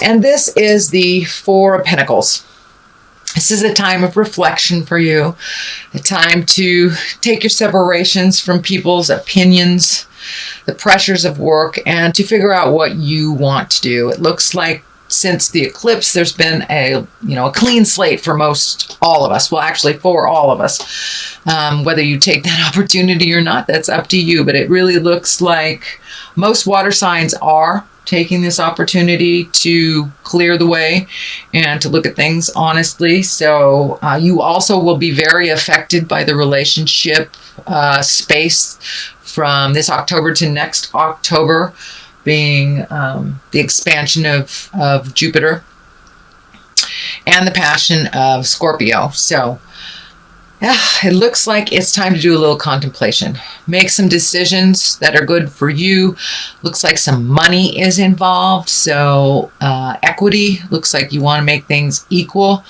And this is the Four of Pentacles. This is a time of reflection for you, a time to take your separations from people's opinions, the pressures of work, and to figure out what you want to do. It looks like since the eclipse, there's been a clean slate for all of us. Well, actually for all of us. Whether you take that opportunity or not, that's up to you. But it really looks like most water signs are taking this opportunity to clear the way and to look at things honestly. So you also will be very affected by the relationship space from this October to next October, being the expansion of Jupiter and the passion of Scorpio. So yeah, it looks like it's time to do a little contemplation. Make some decisions that are good for you. Looks like some money is involved. So equity, looks like you want to make things equal.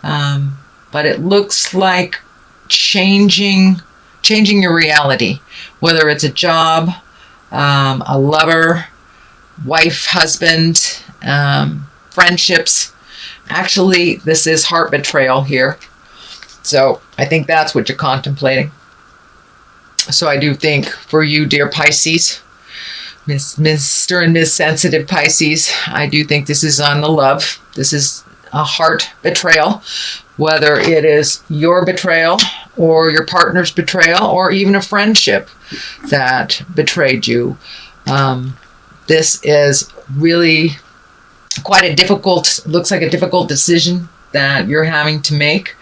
But it looks like changing your reality, whether it's a job, a lover, wife, husband, friendships. Actually, this is heart betrayal here. So I think that's what you're contemplating. So I do think for you, dear Pisces, Mr. and Miss Sensitive Pisces, I do think this is on the love. This is a heart betrayal, whether it is your betrayal or your partner's betrayal or even a friendship that betrayed you. This is really quite a difficult, looks like a difficult decision that you're having to make.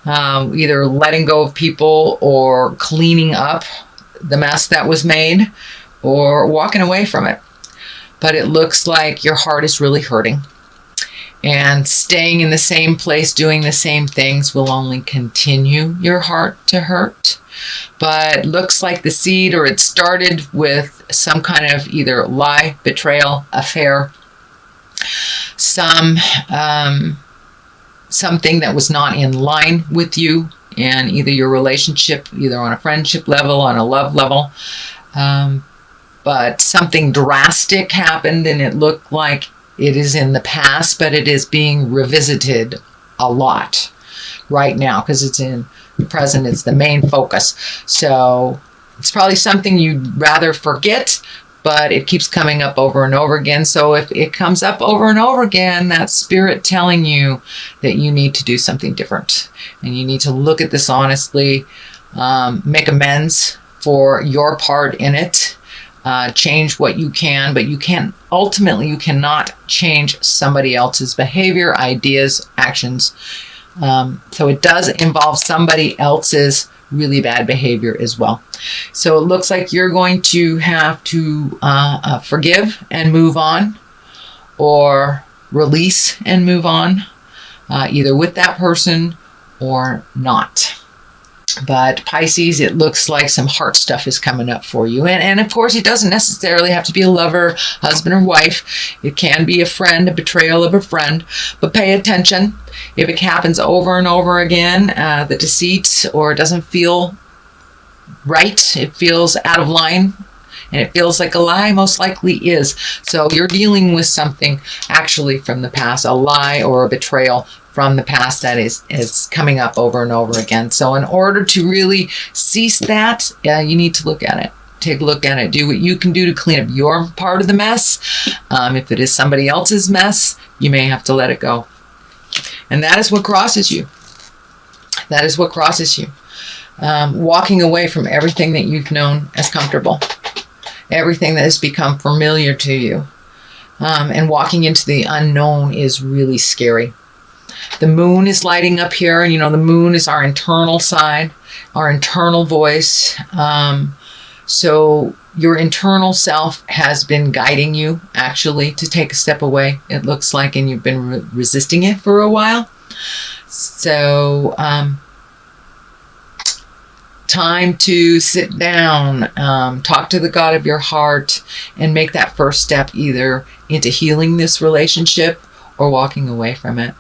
Either letting go of people or cleaning up the mess that was made or walking away from it. But it looks like your heart is really hurting. And staying in the same place, doing the same things will only continue your heart to hurt. But looks like the seed, or it started with some kind of either lie, betrayal, affair, something that was not in line with you and either your relationship, either on a friendship level, on a love level. But something drastic happened and it looked like it is in the past, but it is being revisited a lot right now because it's in the present. It's the main focus. So it's probably something you'd rather forget, but it keeps coming up over and over again. So if it comes up over and over again, that's spirit telling you that you need to do something different. And you need to look at this honestly, make amends for your part in it, change what you can, but you cannot change somebody else's behavior, ideas, actions. So it does involve somebody else's really bad behavior as well. So it looks like you're going to have to forgive and move on, or release and move on, either with that person or not. But Pisces, it looks like some heart stuff is coming up for you. And of course, it doesn't necessarily have to be a lover, husband, or wife. It can be a friend, a betrayal of a friend. But pay attention. If it happens over and over again, the deceit, or it doesn't feel right, it feels out of line, and it feels like a lie, most likely is. So you're dealing with something actually from the past, a lie or a betrayal from the past that is coming up over and over again. So in order to really cease that, you need to look at it. Take a look at it. Do what you can do to clean up your part of the mess. If it is somebody else's mess, you may have to let it go. And that is what crosses you. That is what crosses you. Walking away from everything that you've known as comfortable. Everything that has become familiar to you. And walking into the unknown is really scary. The moon is lighting up here, and the moon is our internal side, our internal voice. So your internal self has been guiding you actually to take a step away, it looks like, and you've been resisting it for a while. So time to sit down, talk to the God of your heart, and make that first step either into healing this relationship or walking away from it.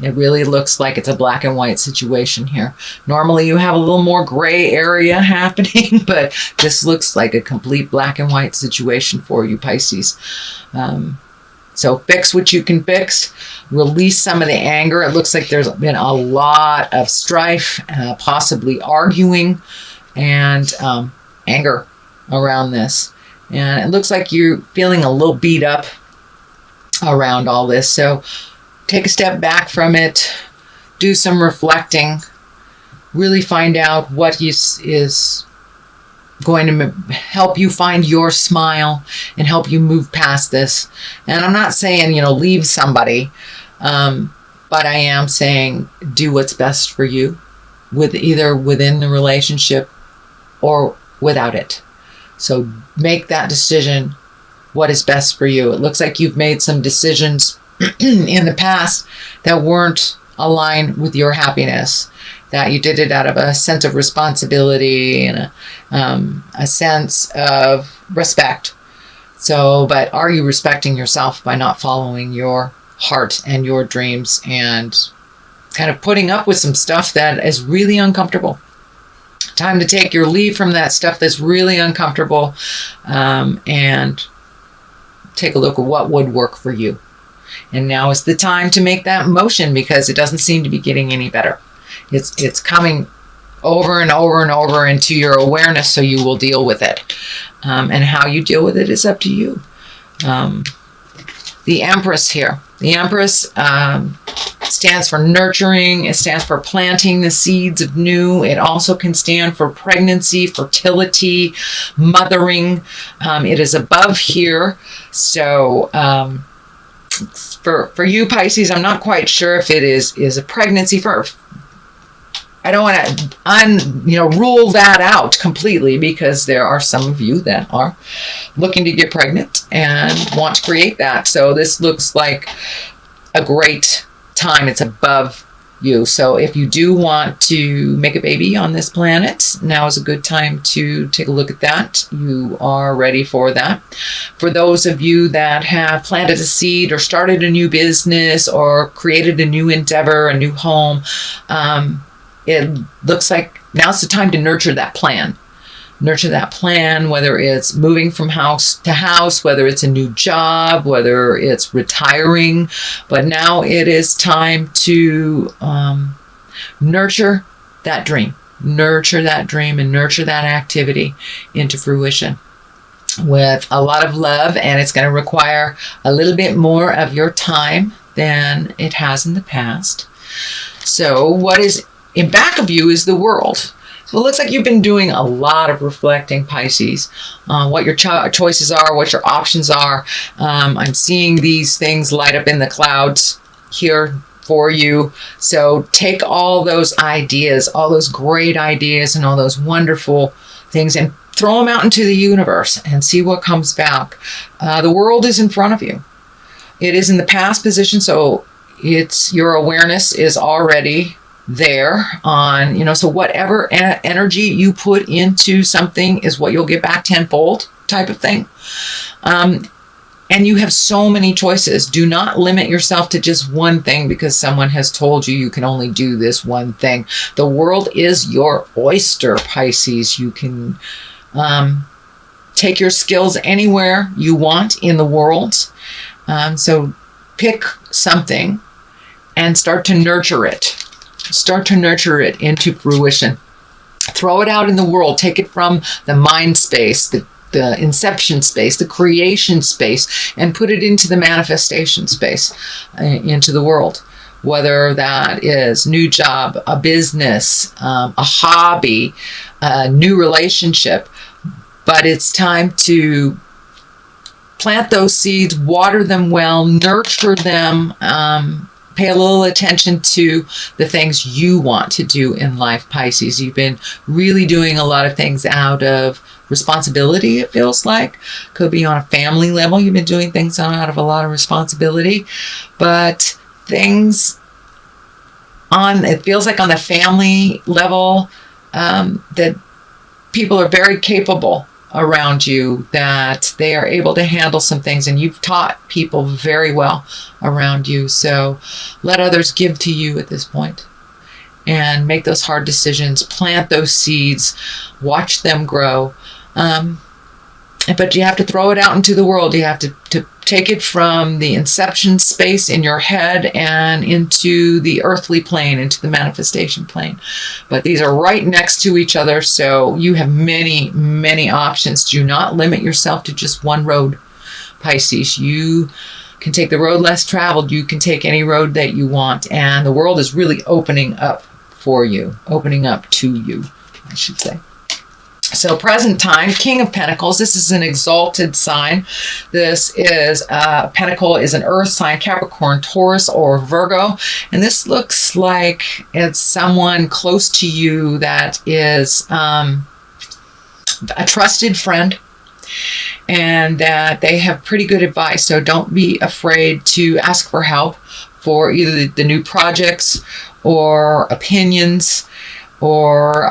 It really looks like it's a black and white situation here. Normally you have a little more gray area happening, but this looks like a complete black and white situation for you, Pisces. So fix what you can fix. Release some of the anger. It looks like there's been a lot of strife, possibly arguing, and anger around this. And it looks like you're feeling a little beat up around all this. So take a step back from it. Do some reflecting. Really find out what is going to help you find your smile and help you move past this. And I'm not saying, leave somebody, but I am saying do what's best for you, with either within the relationship or without it. So make that decision, what is best for you. It looks like you've made some decisions in the past that weren't aligned with your happiness, that you did it out of a sense of responsibility and a sense of respect. So, but are you respecting yourself by not following your heart and your dreams and kind of putting up with some stuff that is really uncomfortable? Time to take your leave from that stuff that's really uncomfortable, and take a look at what would work for you. And now is the time to make that motion, because it doesn't seem to be getting any better. It's coming over and over and over into your awareness, so you will deal with it. And how you deal with it is up to you. The Empress here. The Empress stands for nurturing. It stands for planting the seeds of new. It also can stand for pregnancy, fertility, mothering. It is above here. So for you Pisces, I'm not quite sure if it is a pregnancy. I don't want to rule that out completely, because there are some of you that are looking to get pregnant and want to create that. So this looks like a great time. It's above you. So if you do want to make a baby on this planet, now is a good time to take a look at that. You are ready for that. For those of you that have planted a seed or started a new business or created a new endeavor, a new home, it looks like now's the time to nurture that plan. Nurture that plan, whether it's moving from house to house, whether it's a new job, whether it's retiring. But now it is time to nurture that dream. Nurture that dream and nurture that activity into fruition with a lot of love. And it's going to require a little bit more of your time than it has in the past. So what is in back of you is the World. So it looks like you've been doing a lot of reflecting, Pisces, what your choices are, what your options are. I'm seeing these things light up in the clouds here for you. So take all those ideas, all those great ideas and all those wonderful things, and throw them out into the universe and see what comes back. The World is in front of you. It is in the past position, so it's your awareness is already there on, so whatever energy you put into something is what you'll get back tenfold, type of thing. And you have so many choices. Do not limit yourself to just one thing because someone has told you can only do this one thing. The world is your oyster, Pisces. You can take your skills anywhere you want in the world. So pick something and start to nurture it. Start to nurture it into fruition. Throw it out in the world. Take it from the mind space, the inception space, the creation space, and put it into the manifestation space, into the world. Whether that is new job, a business, a hobby, a new relationship. But it's time to plant those seeds, water them well, nurture them, pay a little attention to the things you want to do in life, Pisces. You've been really doing a lot of things out of responsibility, it feels like. Could be on a family level. You've been doing things out of a lot of responsibility. But things it feels like on the family level, that people are very capable around you, that they are able to handle some things, and you've taught people very well around you. So let others give to you at this point and make those hard decisions, plant those seeds, watch them grow. But you have to throw it out into the world. You have to take it from the inception space in your head and into the earthly plane, into the manifestation plane. But these are right next to each other, so you have many, many options. Do not limit yourself to just one road, Pisces. You can take the road less traveled. You can take any road that you want, and the world is really opening up for you, opening up to you, I should say. So present time, King of Pentacles. This is an exalted sign. This is, Pentacle is an earth sign, Capricorn, Taurus, or Virgo. And this looks like it's someone close to you that is a trusted friend, and that they have pretty good advice. So don't be afraid to ask for help for either the new projects or opinions, or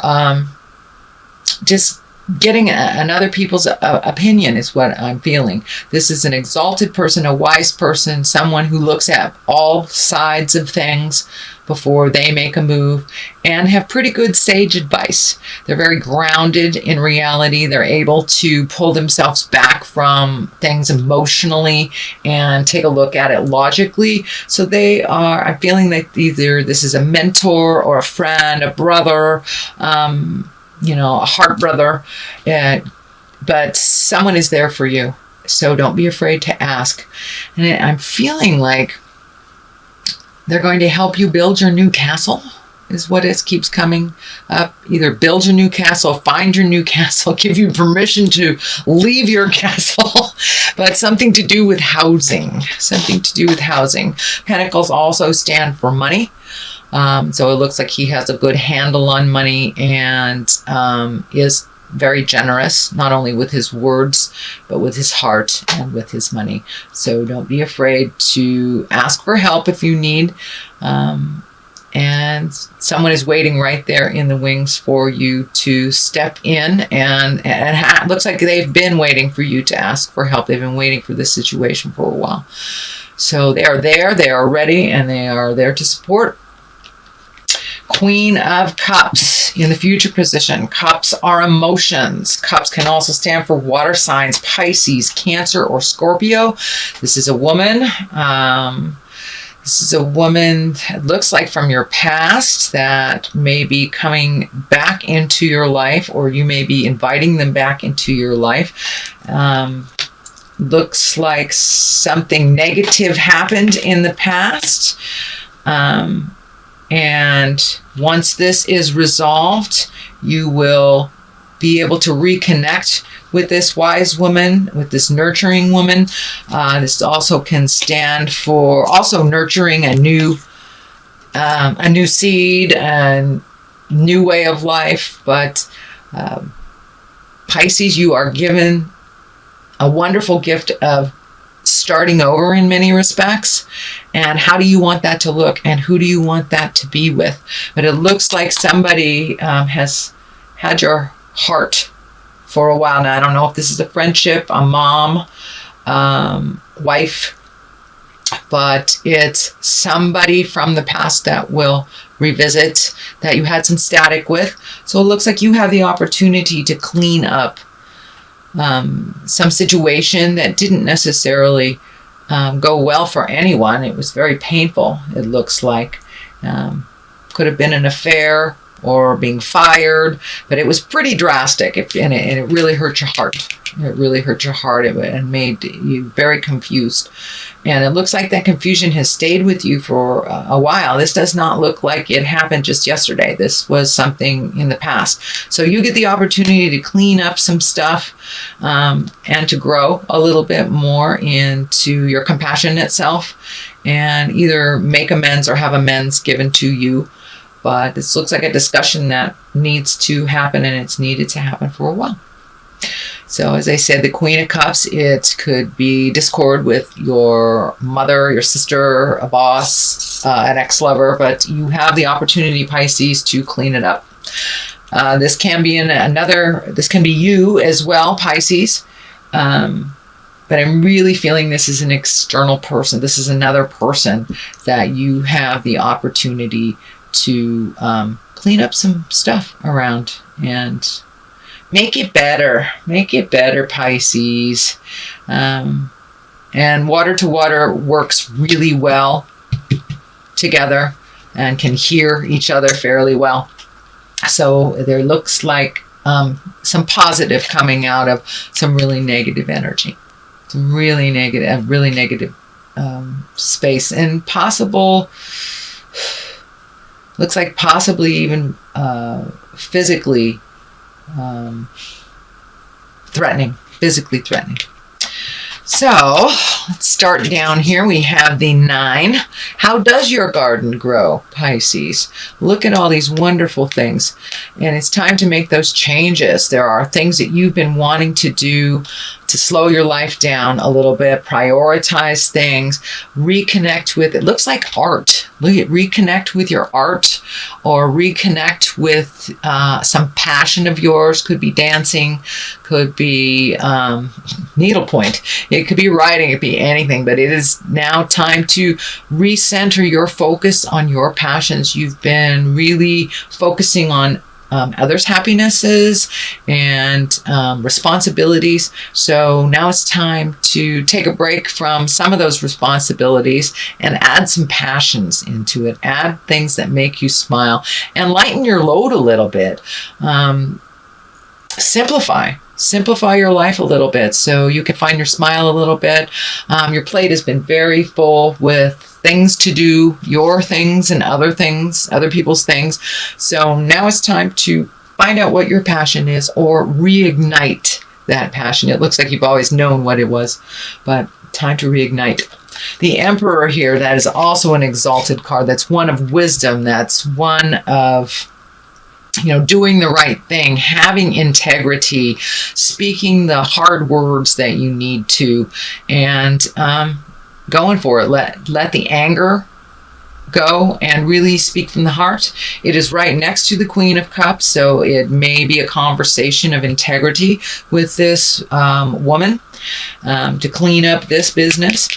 just getting another people's opinion is what I'm feeling. This is an exalted person, a wise person, someone who looks at all sides of things before they make a move, and have pretty good sage advice. They're very grounded in reality. They're able to pull themselves back from things emotionally and take a look at it logically. So they are, I'm feeling like either this is a mentor or a friend, a brother, you know, a heart brother, but someone is there for you. So don't be afraid to ask. And I'm feeling like they're going to help you build your new castle, is what it keeps coming up. Either build your new castle, find your new castle, give you permission to leave your castle, but something to do with housing, something to do with housing. Pentacles also stand for money. So it looks like he has a good handle on money, and is very generous, not only with his words, but with his heart and with his money. So don't be afraid to ask for help if you need. And someone is waiting right there in the wings for you to step in, and it looks like they've been waiting for you to ask for help. They've been waiting for this situation for a while. So they are there, they are ready, and they are there to support. Queen of Cups in the future position. Cups are emotions. Cups can also stand for water signs, Pisces, Cancer, or Scorpio. This is a woman. This is a woman, it looks like from your past, that may be coming back into your life, or you may be inviting them back into your life. Looks like something negative happened in the past. And once this is resolved, you will be able to reconnect with this wise woman, with this nurturing woman. This also can stand for also nurturing a new seed, and new way of life. But Pisces, you are given a wonderful gift of starting over in many respects. And how do you want that to look, and who do you want that to be with? But it looks like somebody has had your heart for a while now. I don't know if this is a friendship, a mom, wife, but it's somebody from the past that will revisit, that you had some static with. So it looks like you have the opportunity to clean up some situation that didn't necessarily go well for anyone. It was very painful, it looks like. Could have been an affair or being fired, but it was pretty drastic, and it really hurt your heart. It really hurt your heart, and made you very confused. And it looks like that confusion has stayed with you for a while. This does not look like it happened just yesterday. This was something in the past. So you get the opportunity to clean up some stuff, and to grow a little bit more into your compassionate self, and either make amends or have amends given to you. But this looks like a discussion that needs to happen, and it's needed to happen for a while. So as I said, the Queen of Cups, it could be discord with your mother, your sister, a boss, an ex-lover, but you have the opportunity, Pisces, to clean it up. This can be this can be you as well, Pisces. But I'm really feeling this is an external person. This is another person that you have the opportunity to clean up some stuff around and make it better. Make it better, Pisces. And water to water works really well together and can hear each other fairly well. So there looks like some positive coming out of some really negative energy, some really negative space, and looks like possibly even physically threatening. So let's start down here. We have the 9. How does your garden grow, Pisces? Look at all these wonderful things. And it's time to make those changes. There are things that you've been wanting to do to slow your life down a little bit, prioritize things, reconnect with, it looks like art. Reconnect with your art, or reconnect with some passion of yours. Could be dancing, could be needlepoint, it could be writing, it could be anything, but it is now time to recenter your focus on your passions. You've been really focusing on others' happinesses and responsibilities. So now it's time to take a break from some of those responsibilities and add some passions into it. Add things that make you smile and lighten your load a little bit. Simplify your life a little bit so you can find your smile a little bit. Your plate has been very full with things to do, your things and other people's things. So now it's time to find out what your passion is, or reignite that passion. It looks like you've always known what it was, but time to reignite. The Emperor here, that is also an exalted card. That's one of wisdom. That's one of doing the right thing, having integrity, speaking the hard words that you need to, and going for it. Let the anger go and really speak from the heart. It is right next to the Queen of Cups, so it may be a conversation of integrity with this woman to clean up this business.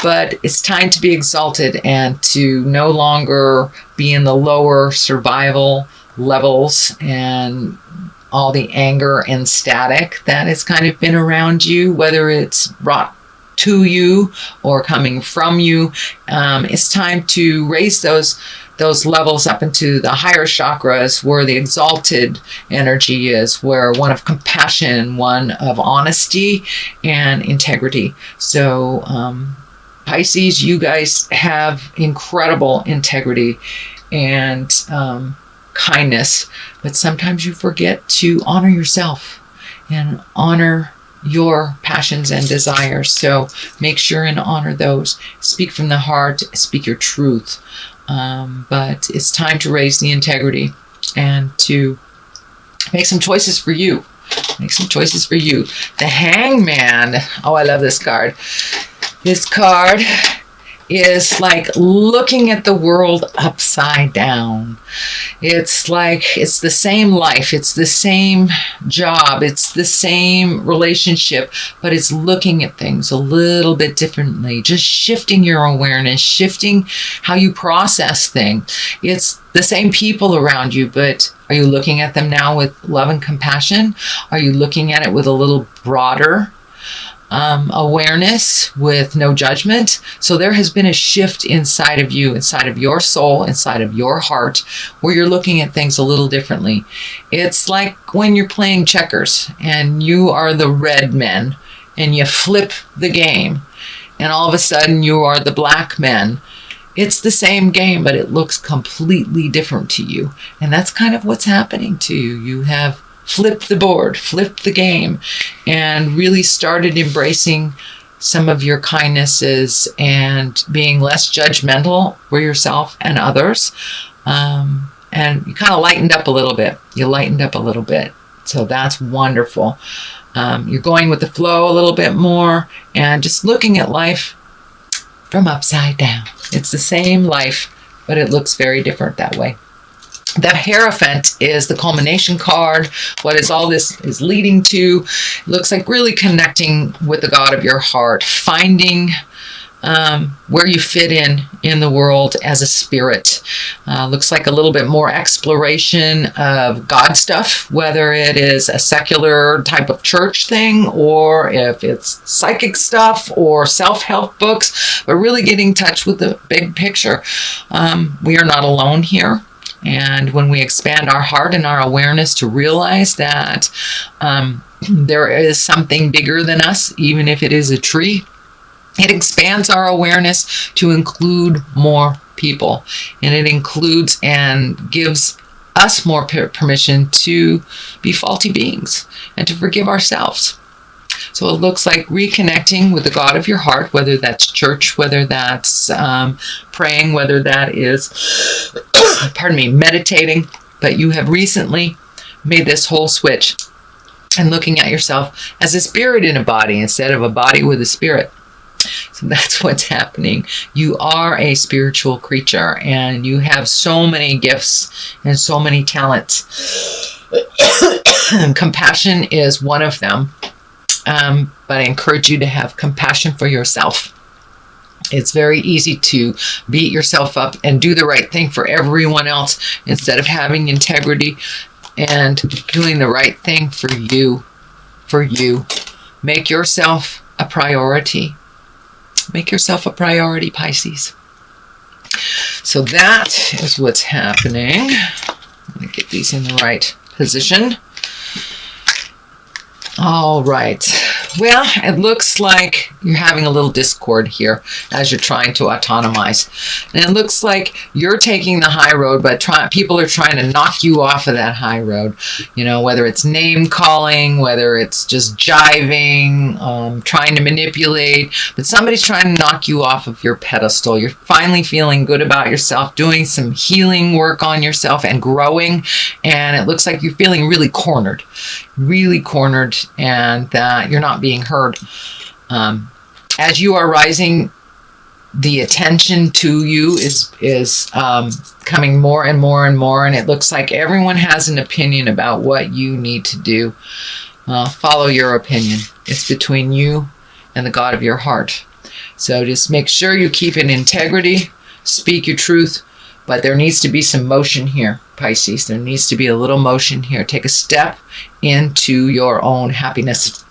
But it's time to be exalted and to no longer be in the lower survival levels and all the anger and static that has kind of been around you, whether it's brought to you or coming from you. It's time to raise those levels up into the higher chakras, where the exalted energy is, where one of compassion, one of honesty and integrity. So Pisces, you guys have incredible integrity and kindness, but sometimes you forget to honor yourself and honor your passions and desires. So make sure and honor those. Speak from the heart, speak your truth. But it's time to raise the integrity and to make some choices for you. The Hangman. Oh, I love this card. This card is like looking at the world upside down. It's like it's the same life, it's the same job, it's the same relationship, but it's looking at things a little bit differently, just shifting your awareness, shifting how you process things. It's the same people around you, but are you looking at them now with love and compassion? Are you looking at it with a little broader awareness, with no judgment? So there has been a shift inside of you, inside of your soul, inside of your heart, where you're looking at things a little differently. It's like when you're playing checkers and you are the red men and you flip the game and all of a sudden you are the black men. It's the same game, but it looks completely different to you. And that's kind of what's happening to you. You have flipped the board, flipped the game, and really started embracing some of your kindnesses and being less judgmental for yourself and others. And you kind of lightened up a little bit. So that's wonderful. You're going with the flow a little bit more and just looking at life from upside down. It's the same life, but it looks very different that way. The Hierophant is the culmination card. What is all this is leading to? It looks like really connecting with the God of your heart, finding where you fit in the world as a spirit. Looks like a little bit more exploration of God stuff, whether it is a secular type of church thing or if it's psychic stuff or self-help books, but really getting in touch with the big picture. We are not alone here. And when we expand our heart and our awareness to realize that there is something bigger than us, even if it is a tree, it expands our awareness to include more people. And it includes and gives us more permission to be faulty beings and to forgive ourselves. So it looks like reconnecting with the God of your heart, whether that's church, whether that's praying, whether that is, meditating. But you have recently made this whole switch and looking at yourself as a spirit in a body instead of a body with a spirit. So that's what's happening. You are a spiritual creature and you have so many gifts and so many talents. Compassion is one of them. But I encourage you to have compassion for yourself. It's very easy to beat yourself up and do the right thing for everyone else instead of having integrity and doing the right thing for you. Make yourself a priority. Make yourself a priority, Pisces. So that is what's happening. Let me get these in the right position. All right. Well, it looks like you're having a little discord here as you're trying to autonomize. And it looks like you're taking the high road, but people are trying to knock you off of that high road. You know, whether it's name calling, whether it's just jiving, trying to manipulate, but somebody's trying to knock you off of your pedestal. You're finally feeling good about yourself, doing some healing work on yourself and growing. And it looks like you're feeling really cornered, and that you're not being heard. As you are rising, the attention to you is coming more and more and more, and it looks like everyone has an opinion about what you need to do. Follow your opinion. It's between you and the God of your heart. So just make sure you keep in integrity, speak your truth, but there needs to be some motion here, Pisces. There needs to be a little motion here. Take a step into your own happiness.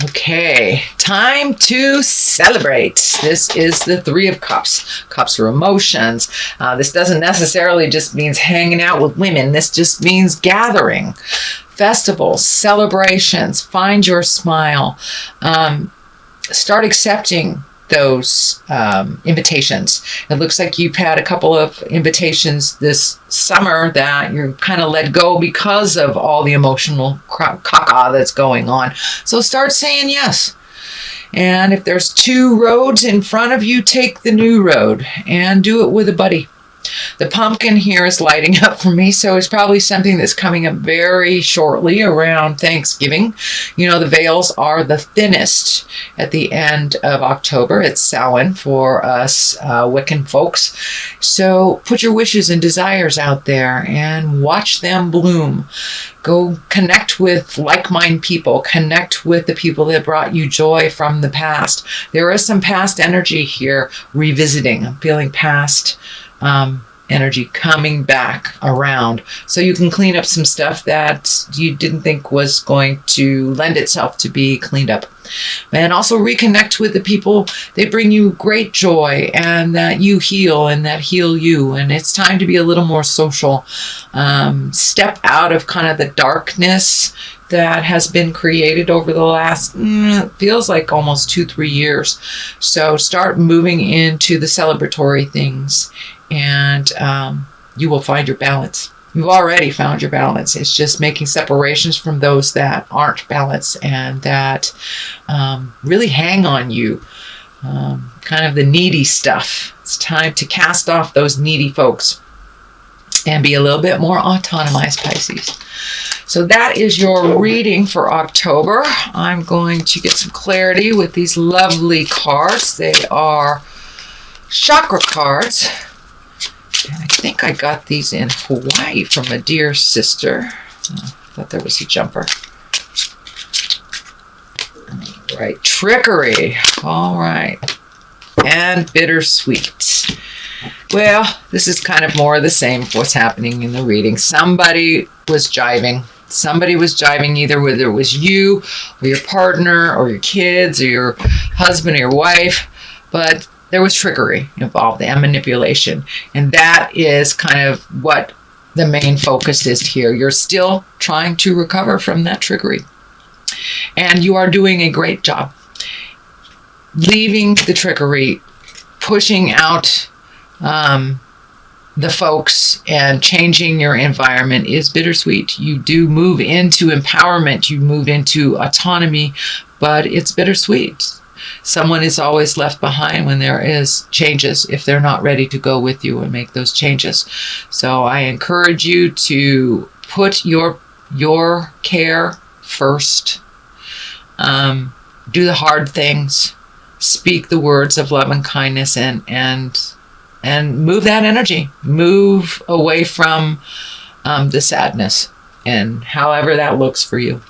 Okay, time to celebrate. This is the Three of Cups. Cups are emotions. This doesn't necessarily just means hanging out with women. This just means gathering, festivals, celebrations. Find your smile. Start accepting those invitations. It looks like you've had a couple of invitations this summer that you're kind of let go because of all the emotional caca that's going on. So start saying yes. And if there's two roads in front of you, take the new road and do it with a buddy. The pumpkin here is lighting up for me, so it's probably something that's coming up very shortly around Thanksgiving. You know, the veils are the thinnest at the end of October. It's Samhain for us Wiccan folks. So put your wishes and desires out there and watch them bloom. Go connect with like-minded people. Connect with the people that brought you joy from the past. There is some past energy here revisiting. I'm feeling past energy coming back around, so you can clean up some stuff that you didn't think was going to lend itself to be cleaned up. And also reconnect with the people that bring you great joy and that you heal and that heal you. And it's time to be a little more social. Step out of kind of the darkness that has been created over the last, feels like almost 2-3 years. So start moving into the celebratory things, and you will find your balance. You've already found your balance. It's just making separations from those that aren't balanced and that really hang on you. Kind of the needy stuff. It's time to cast off those needy folks and be a little bit more autonomized, Pisces. So that is your reading for October. I'm going to get some clarity with these lovely cards. They are chakra cards. And I think I got these in Hawaii from a dear sister. I thought there was a jumper. right. Trickery. All right. And bittersweet. Well, this is kind of more of the same of what's happening in the reading. Somebody was jiving. Somebody was jiving, either whether it was you or your partner or your kids or your husband or your wife, but there was trickery involved and manipulation. And that is kind of what the main focus is here. You're still trying to recover from that trickery. And you are doing a great job. Leaving the trickery, pushing out the folks, and changing your environment is bittersweet. You do move into empowerment, you move into autonomy, but it's bittersweet. Someone is always left behind when there is changes, if they're not ready to go with you and make those changes. So I encourage you to put your care first. Do the hard things. Speak the words of love and kindness, and move that energy. Move away from the sadness, and however that looks for you.